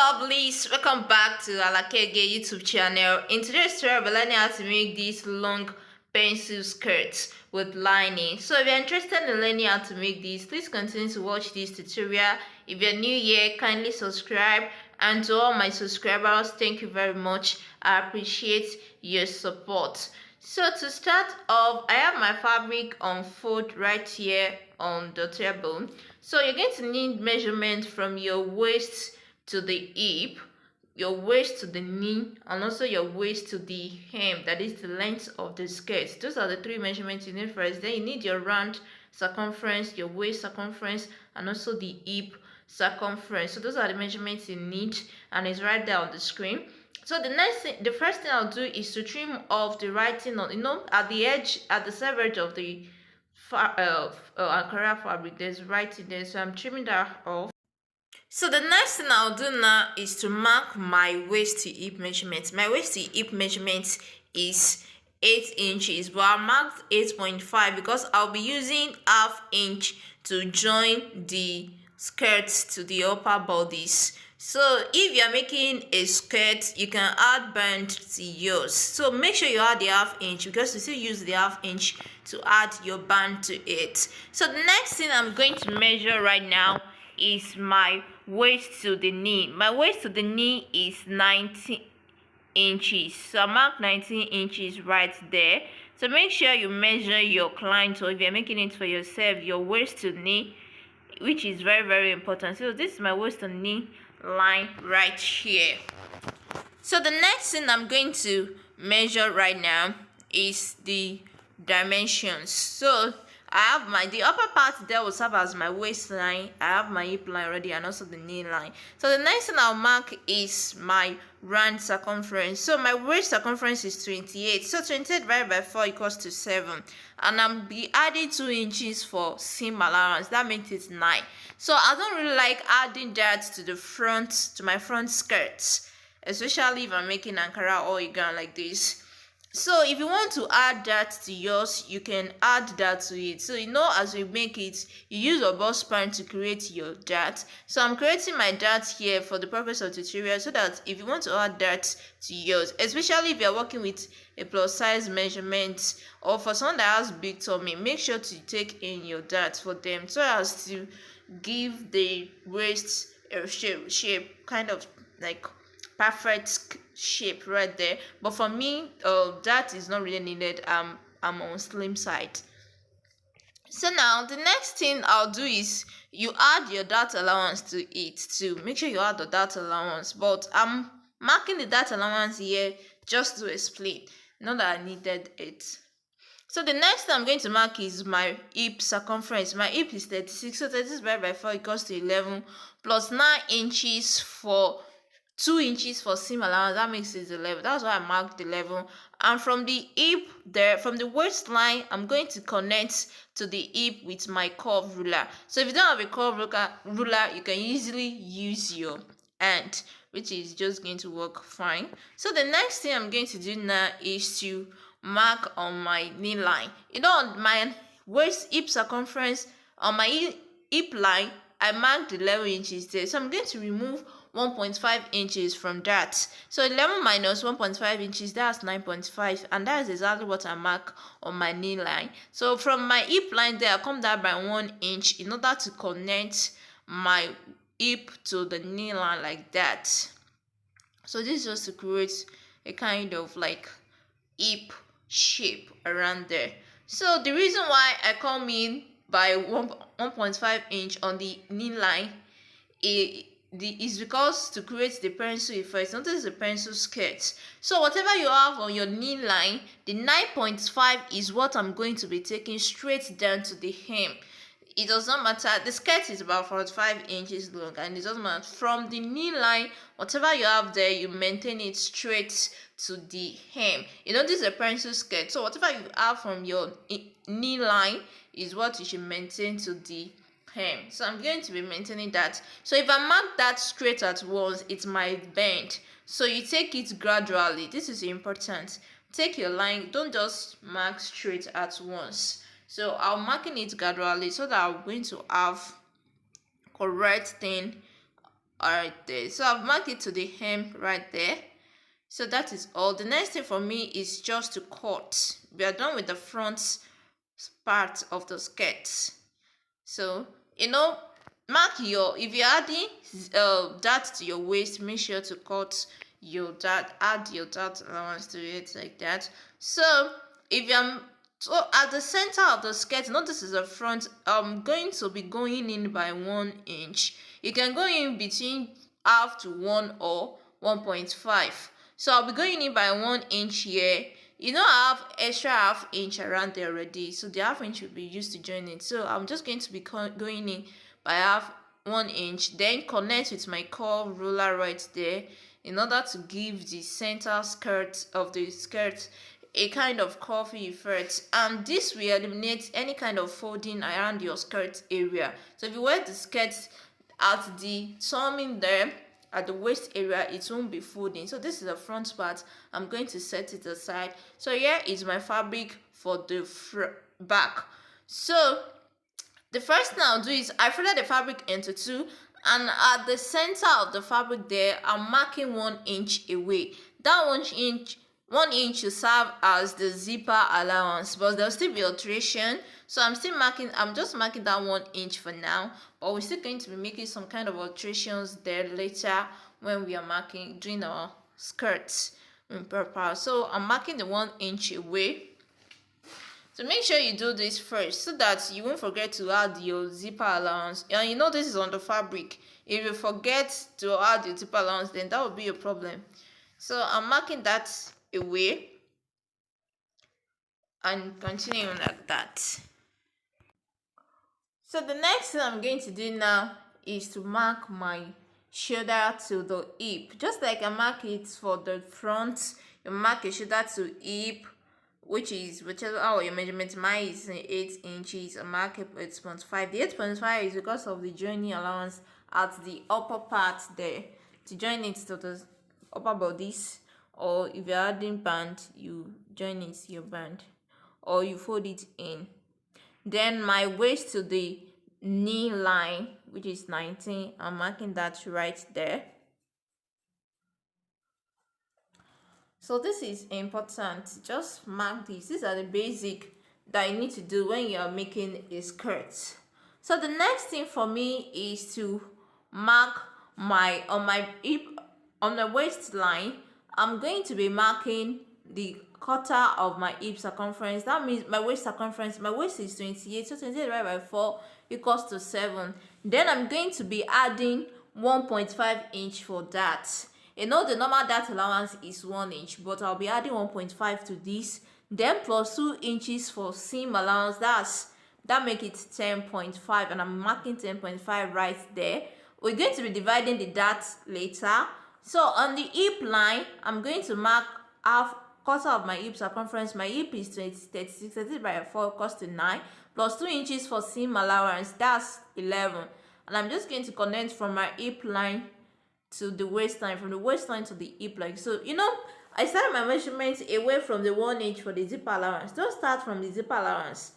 lovelies, welcome back to Alakege YouTube channel. In today's tutorial, we're learning how to make these long pencil skirts with lining. So if you're interested in learning how to make these, please continue to watch this tutorial. If you're new here, kindly subscribe. And to all my subscribers, thank you very much. I appreciate your support. So to start off, I have my fabric on fold right here on the table. So you're going to need measurement from your waist to the hip, your waist to the knee, and also your waist to the hem, that is the length of the skirt. Those are the three measurements you need first. Then you need your round circumference, your waist circumference, and also the hip circumference. So those are the measurements you need, and it's right there on the screen. So the first thing I'll do is to trim off the writing on, at the edge, at the serge of the Ankara fabric. There's writing there, so I'm trimming that off. So the next thing I'll do now is to mark my waist to hip measurement. My waist to hip measurement is 8 inches, but I marked 8.5 because I'll be using half inch to join the skirts to the upper bodies. So if you're making a skirt, you can add band to yours. So make sure you add the half inch because you still use the half inch to add your band to it. So the next thing I'm going to measure right now is my waist to the knee. My waist to the knee is 19 inches. So I mark 19 inches right there. So make sure you measure your client, or if you're making it for yourself, your waist to knee, which is very, very important. So this is my waist to knee line right here. So the next thing I'm going to measure right now is the dimensions. So I have the upper part there will serve as my waistline. I have my hip line already, and also the knee line. So the next thing I'll mark is my round circumference. So my waist circumference is 28. So 28 divided by 4 equals to 7. And I'll be adding 2 inches for seam allowance. That makes it 9. So I don't really like adding that to my front skirts, especially if I'm making Ankara or Igan like this. So if you want to add that to yours, you can add that to it. So as we make it, you use a bust span to create your dart. So I'm creating my dart here for the purpose of tutorial, so that if you want to add that to yours, especially if you're working with a plus size measurement, or for someone that has big tummy, make sure to take in your dart for them so as to give the waist a shape, kind of like perfect shape right there. But for me, that is not really needed. I'm on slim side. So now the next thing I'll do is you add your dart allowance to it too. Make sure you add the dart allowance, but I'm marking the dart allowance here just to explain, not that I needed it. So the next thing I'm going to mark is my hip circumference. My hip is 36, so 36 divided by 4 equals to 11, plus 9 inches for 2 inches for seam allowance. That makes it 11. That's why I marked 11. And from the hip there, from the waistline, I'm going to connect to the hip with my curve ruler. So if you don't have a curve ruler, you can easily use your hand, which is just going to work fine. So the next thing I'm going to do now is to mark on my knee line. On my waist hip circumference, on my hip line, I marked 11 inches there. So I'm going to remove 1.5 inches from that. So 11 minus 1.5 inches, that's 9.5, and that's exactly what I mark on my knee line. So from my hip line there, I come down by 1 inch in order to connect my hip to the knee line like that. So this is just to create a kind of like hip shape around there. So the reason why I come in by 1.5 inch on the knee line is because to create the pencil effect. Notice the pencil skirt. So whatever you have on your knee line, the 9.5 is what I'm going to be taking straight down to the hem. It does not matter. The skirt is about 45 inches long, and it doesn't matter. From the knee line, whatever you have there, you maintain it straight to the hem. This is a pencil skirt, so whatever you have from your knee line is what you should maintain to the hem. So I'm going to be maintaining that. So if I mark that straight at once, it might bend. So you take it gradually. This is important. Take your line. Don't just mark straight at once. So I'm marking it gradually so that I'm going to have correct thing Alright there. So I've marked it to the hem right there. So that is all. The next thing for me is just to cut. We are done with the front part of the skirt. So mark your, if you're adding dart to your waist, make sure to cut your dart, add your dart allowance to it like that. So if you're at the center of the skirt, this is the front, I'm going to be going in by 1 inch. You can go in between half to 1 or 1.5. So I'll be going in by 1 inch here. I have extra half inch around there already, so the half inch will be used to join it. So I'm just going to be going in by 1 inch, then connect with my curve ruler right there in order to give the center skirt of the skirt a kind of curvy effect, and this will eliminate any kind of folding around your skirt area. So if you wear the skirt at the turning there at the waist area, it won't be folding. So this is the front part. I'm going to set it aside. So here is my fabric for the back. So the first thing I'll do is I folded the fabric into two, and at the center of the fabric there, I'm marking 1 inch away. That 1 inch should serve as the zipper allowance, but there'll still be alteration. So I'm just marking that 1 inch for now, but we're still going to be making some kind of alterations there later when we are doing our skirts in purpose. So I'm marking the 1 inch away. So make sure you do this first so that you won't forget to add your zipper allowance. And this is on the fabric. If you forget to add your zipper allowance, then that will be a problem. So I'm marking that away and continuing like that. So the next thing I'm going to do now is to mark my shoulder to the hip. Just like I mark it for the front, you mark your shoulder to hip, which is whichever your measurement. Mine is 8 inches. I mark it 8.5. The 8.5 is because of the joining allowance at the upper part there to join it to the upper bodies, or if you're adding band, you join it to your band or you fold it in. Then my waist to the knee line, which is 19, I'm marking that right there. So this is important. Just mark this. These are the basic that you need to do when you are making a skirt. So the next thing for me is to mark on the waistline. I'm going to be marking the quarter of my hip circumference. That means my waist circumference. My waist is 28, so 28 divided by 4 equals to 7. Then I'm going to be adding 1.5 inch for that. The normal dart allowance is 1 inch, but I'll be adding 1.5 to this. Then plus 2 inches for seam allowance. That make it 10.5, and I'm marking 10.5 right there. We're going to be dividing the dart later. So on the hip line, I'm going to mark quarter of my hip circumference. My hip is 36, 30 by 4 equals to 9, plus 2 inches for seam allowance. That's 11. And I'm just going to connect from my hip line to the waistline, from the waistline to the hip line. So I started my measurements away from the 1 inch for the zipper allowance. Don't start from the zipper allowance.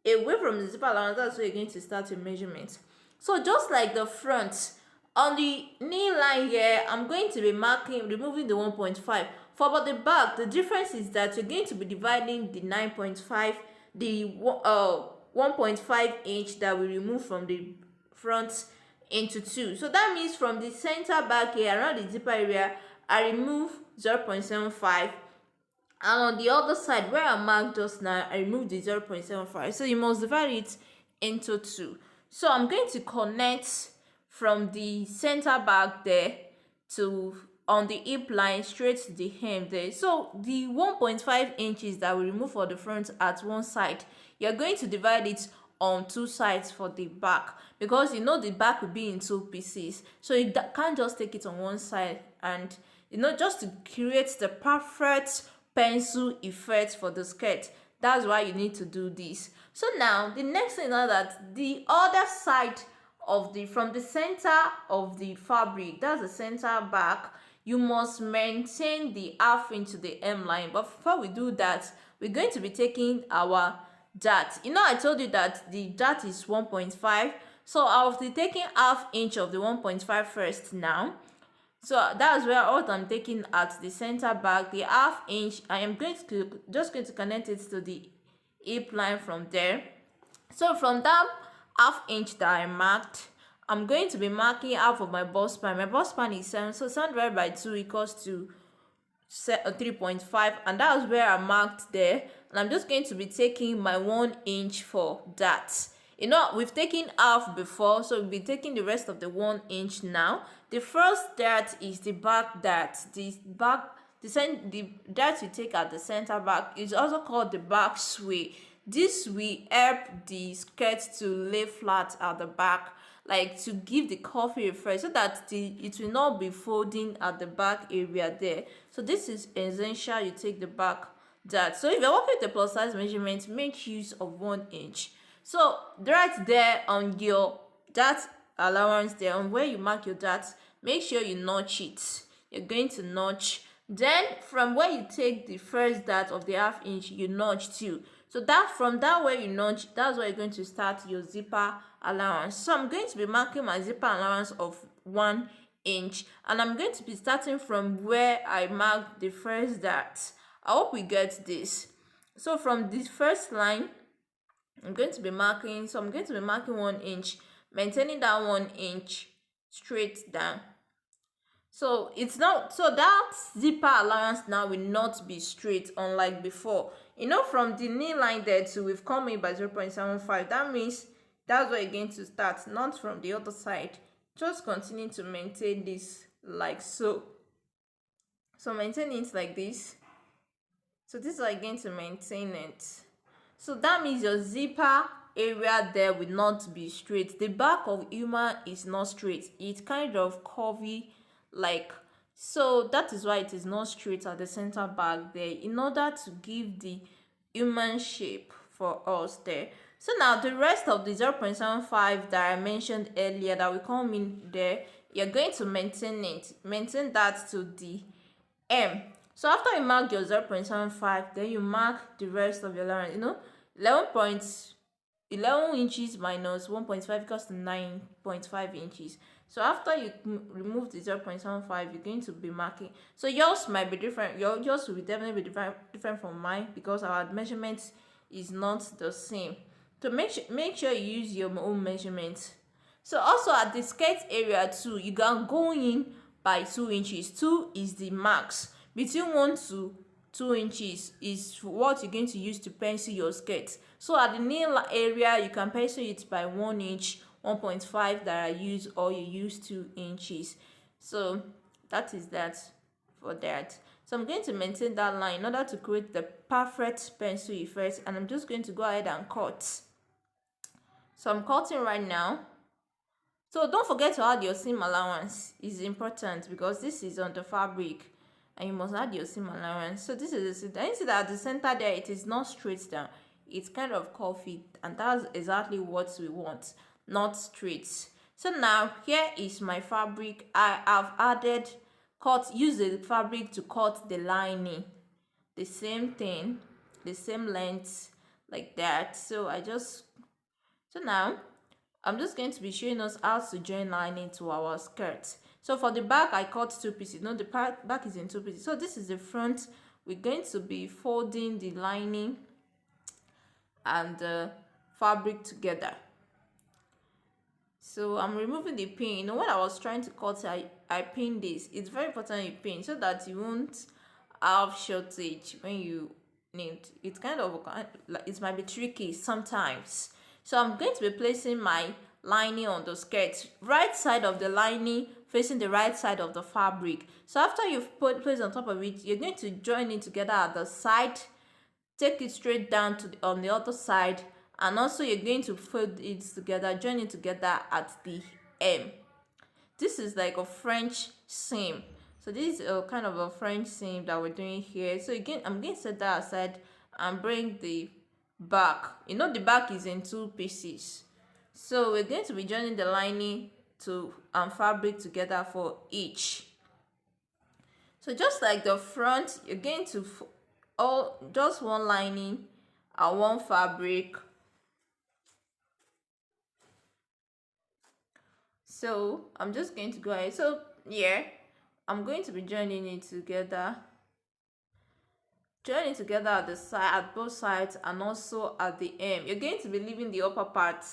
Away from the zipper allowance, that's where you're going to start your measurement. So just like the front, on the knee line here, I'm going to be removing the 1.5. For about the back, the difference is that you're going to be dividing the 9.5, the 1.5 inch that we remove from the front into 2. So that means from the center back here around the zipper area, I remove 0.75, and on the other side where I marked just now, I remove the 0.75. So you must divide it into 2. So I'm going to connect from the center back there to on the hip line straight to the hem there. So the 1.5 inches that we remove for the front at one side, you're going to divide it on 2 sides for the back, because the back will be in 2 pieces. So you can't just take it on one side, and just to create the perfect pencil effect for the skirt. That's why you need to do this. So now the next thing is that the other side of from the center of the fabric, that's the center back, you must maintain the half inch to the hem line. But before we do that, we're going to be taking our dart. I told you that the dart is 1.5. So I'll be taking half inch of the 1.5 first now. So that's where what I'm taking at the center back, the half inch. I am going to just going to connect it to the hip line from there. So from that half inch that I marked, I'm going to be marking half of my bust span. My bust span is 7, so 7 divided by 2 equals to 3.5, and that's where I marked there. And I'm just going to be taking my 1 inch for that. You know, we've taken half before, so we'll be taking the rest of the 1 inch now. The first dart is the back dart. The dart you take at the center back is also called the back sway. This will help the skirt to lay flat at the back, like to give the curvy effect, so that it will not be folding at the back area there. So this is essential. You take the back dart. So if you're working with the plus size measurement, make use of 1 inch. So right there on your dart allowance there, on where you mark your dart, make sure you notch it. You're going to notch. Then from where you take the first dart of the half inch, you notch too. So that from that where you notch, that's where you're going to start your zipper allowance. So I'm going to be marking my zipper allowance of 1 inch, and I'm going to be starting from where I marked the first dart. I hope we get this. So from this first line, I'm going to be marking 1 inch, maintaining that 1 inch straight down. So it's not, so that zipper allowance now will not be straight, unlike before. You know, from the knee line there to we've come in by 0.75. That means that's where you're going to start, not from the other side. Just continue to maintain this like so. So maintain it like this. So this is how you're going to maintain it. So that means your zipper area there will not be straight. The back of human is not straight. It's kind of curvy, like so. That is why it is not straight at the center back there, in order to give the human shape for us there. So now the rest of the 0.75 that I mentioned earlier that will come in there, you're going to maintain that to the M. So after you mark your 0.75, then you mark the rest of your allowance. You know, 11 inches minus 1.5 equals to 9.5 inches. So after you remove the 0.75, you're going to be marking. So yours might be different. Yours will definitely be different from mine, because our measurement is not the same. So make sure you use your own measurement. So also at the skirt area too, you can go in by 2 inches. 2 is the max. Between 1 to 2 inches is what you're going to use to pencil your skirt. So at the knee area, you can pencil it by 1 inch, 1.5 that I use, or you use 2 inches. So that is that for that. So I'm going to maintain that line in order to create the perfect pencil effect, and I'm just going to go ahead and cut. So I'm cutting right now. So don't forget to add your seam allowance. It's important because this is on the fabric, and you must add your seam allowance. So this is the seam. You see that at the center there, it is not straight down. It's kind of curvy, and that's exactly what we want, not straight. So now here is my fabric. I have used the fabric to cut the lining. The same thing, the same length, like that. So now I'm just going to be showing us how to join lining to our skirt. So for the back, I cut 2 pieces. No, the back is in 2 pieces. So this is the front. We're going to be folding the lining and the fabric together. So I'm removing the pin. You know, when I was trying to cut, I pinned this. It's very important you pin, so that you won't have shortage when you need. It's kind of like, it might be tricky sometimes. So I'm going to be placing my lining on the skirt, right side of the lining facing the right side of the fabric. So after you've placed on top of it, you're going to join it together at the side, take it straight down to on the other side, and also you're going to fold it together, join it together at the M. This is like a French seam. So this is a kind of a French seam that we're doing here. So again, I'm going to set that aside and bring the back. You know, the back is in 2 pieces. So we're going to be joining the lining to fabric together for each. So just like the front, you're going to just one lining and one fabric. So I'm just going to go ahead. So here I'm going to be joining it together. Join it together at the side, at both sides, and also at the hem. You're going to be leaving the upper part.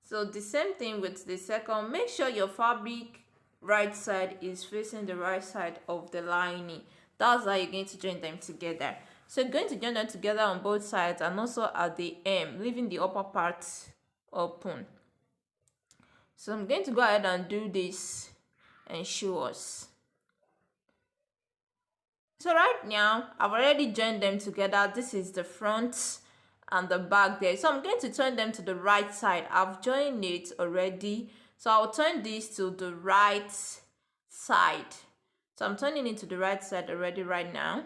So the same thing with the second. Make sure your fabric right side is facing the right side of the lining. That's how you're going to join them together. So you're going to join them together on both sides and also at the hem, leaving the upper part open. So I'm going to go ahead and do this and show us. So right now I've already joined them together. This is the front and the back there. So I'm going to turn them to the right side. I've joined it already, so I'll turn this to the right side. So I'm turning it to the right side already right now.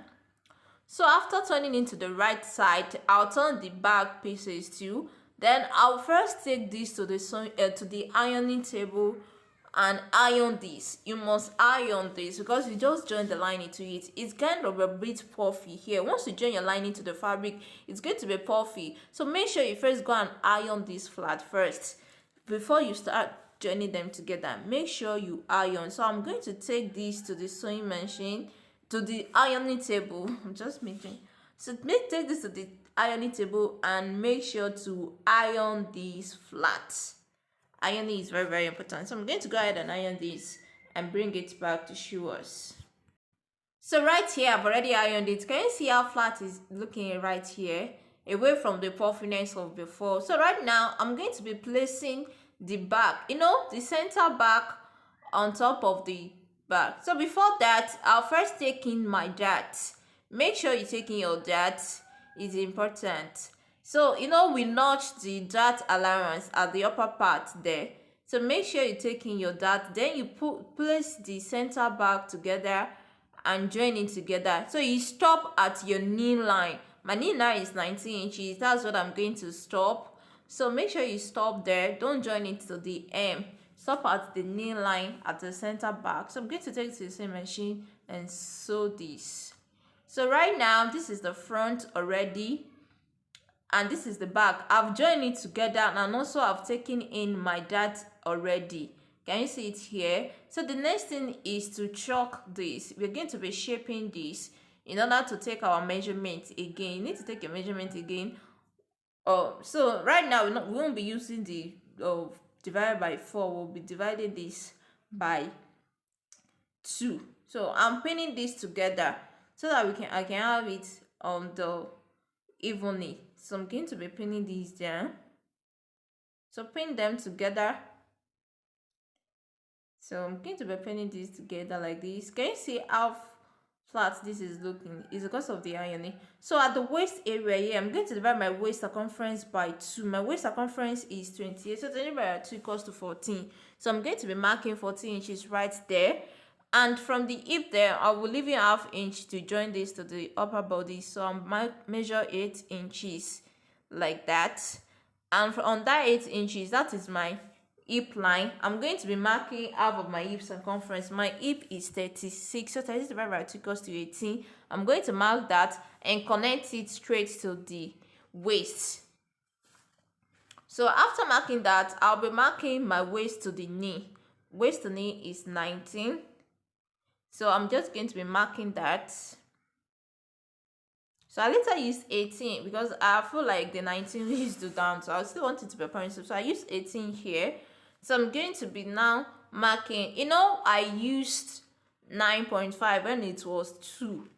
So after turning into the right side, I'll turn the back pieces too. Then I'll first take this to the ironing table and iron this. You must iron this because you just join the lining to it. It's kind of a bit puffy here. Once you join your lining to the fabric, it's going to be puffy. So make sure you first go and iron this flat first before you start joining them together. Make sure you iron. So I'm going to take this to the sewing machine, to the ironing table. I'm just making. So take this to the ironing table and make sure to iron these flat. Ironing is very, very important. So I'm going to go ahead and iron this and bring it back to show us. So right here, I've already ironed it. Can you see how flat is looking right here? Away from the puffiness of before. So right now, I'm going to be placing the back, the center back on top of the back. So before that, I'll first take in my dart. Make sure you take in your dart. It's important. So, we notched the dart allowance at the upper part there. So make sure you take in your dart. Then you place the center back together and join it together. So you stop at your knee line. My knee line is 19 inches. That's what I'm going to stop. So make sure you stop there. Don't join it to the hem. Stop at the knee line at the center back. So I'm going to take it to the same machine and sew this. So right now, this is the front already. And this is the back. I've joined it together and also I've taken in my dart already. Can you see it here? So the next thing is to chalk this. We're going to be shaping this in order to take our measurement again. You need to take your measurement again. So right now we won't be using the divided by 4. We'll be dividing this by 2. So I'm pinning this together so that I can have it on the evenly. So I'm going to be pinning these down. So pin them together. So I'm going to be pinning these together like this. Can you see how flat this is looking? It's because of the ironing. So at the waist area here, I'm going to divide my waist circumference by 2. My waist circumference is 28. So 28 by 2 equals to 14. So I'm going to be marking 14 inches right there. And from the hip there, I will leave a ½ inch to join this to the upper body. So I'll measure 8 inches like that. And on that 8 inches, that is my hip line. I'm going to be marking half of my hip circumference. My hip is 36. So 36 divided by 2 equals to 18. I'm going to mark that and connect it straight to the waist. So after marking that, I'll be marking my waist to the knee. Waist to knee is 19. So I'm just going to be marking that. So I later used 18 because I feel like the 19 is too down. So I still want it to be apparent. So I used 18 here. So I'm going to be now marking. I used 9.5 when it was 2.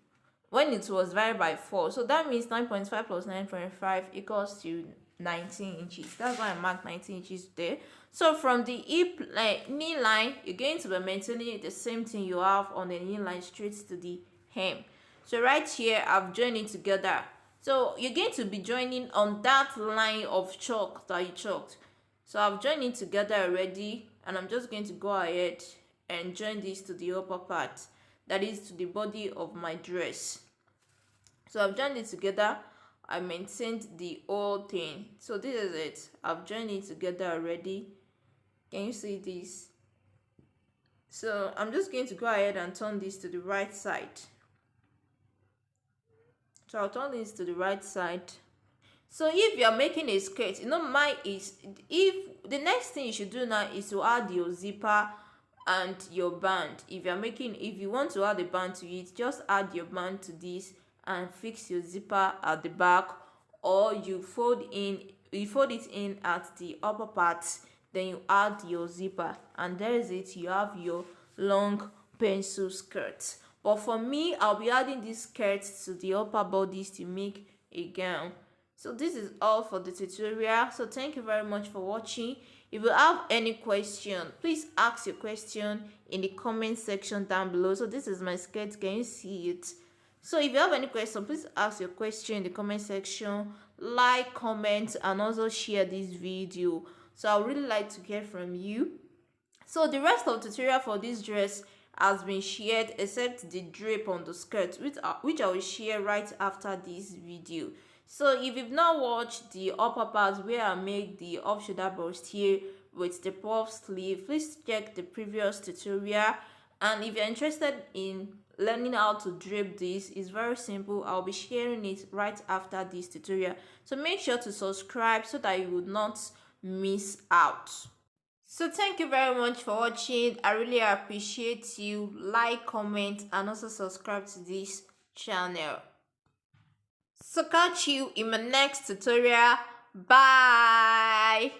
When it was divided by 4. So that means 9.5 plus 9.5 equals to 19 inches. That's why I marked 19 inches there. So from the hip knee line, you're going to be maintaining the same thing you have on the knee line straight to the hem. So right here, I've joined it together. So you're going to be joining on that line of chalk that you chalked. So I've joined it together already, and I'm just going to go ahead and join this to the upper part, that is to the body of my dress. So I've joined it together. I maintained the whole thing. So this is it. I've joined it together already. Can you see this? So I'm just going to go ahead and turn this to the right side. So I'll turn this to the right side. So if you are making a skirt, mine is, if the next thing you should do now is to add your zipper and your band. If you want to add a band to it, just add your band to this and fix your zipper at the back, or you fold it in at the upper part, then you add your zipper, and there is it. You have your long pencil skirt. But for me, I'll be adding this skirt to the upper bodies to make a gown. So this is all for the tutorial. So thank you very much for watching. If you have any question, please ask your question in the comment section down below. So this is my skirt, can you see it? So if you have any question, please ask your question in the comment section, like, comment, and also share this video. So I would really like to hear from you. So the rest of the tutorial for this dress has been shared, except the drape on the skirt, which I will share right after this video. So if you've not watched the upper part where I made the off shoulder bustier with the puff sleeve, please check the previous tutorial. And if you're interested in learning how to drape this, it's very simple. I'll be sharing it right after this tutorial. So make sure to subscribe so that you would not miss out. So thank you very much for watching. I really appreciate you. Like, comment, and also subscribe to this channel. So catch you in my next tutorial. Bye.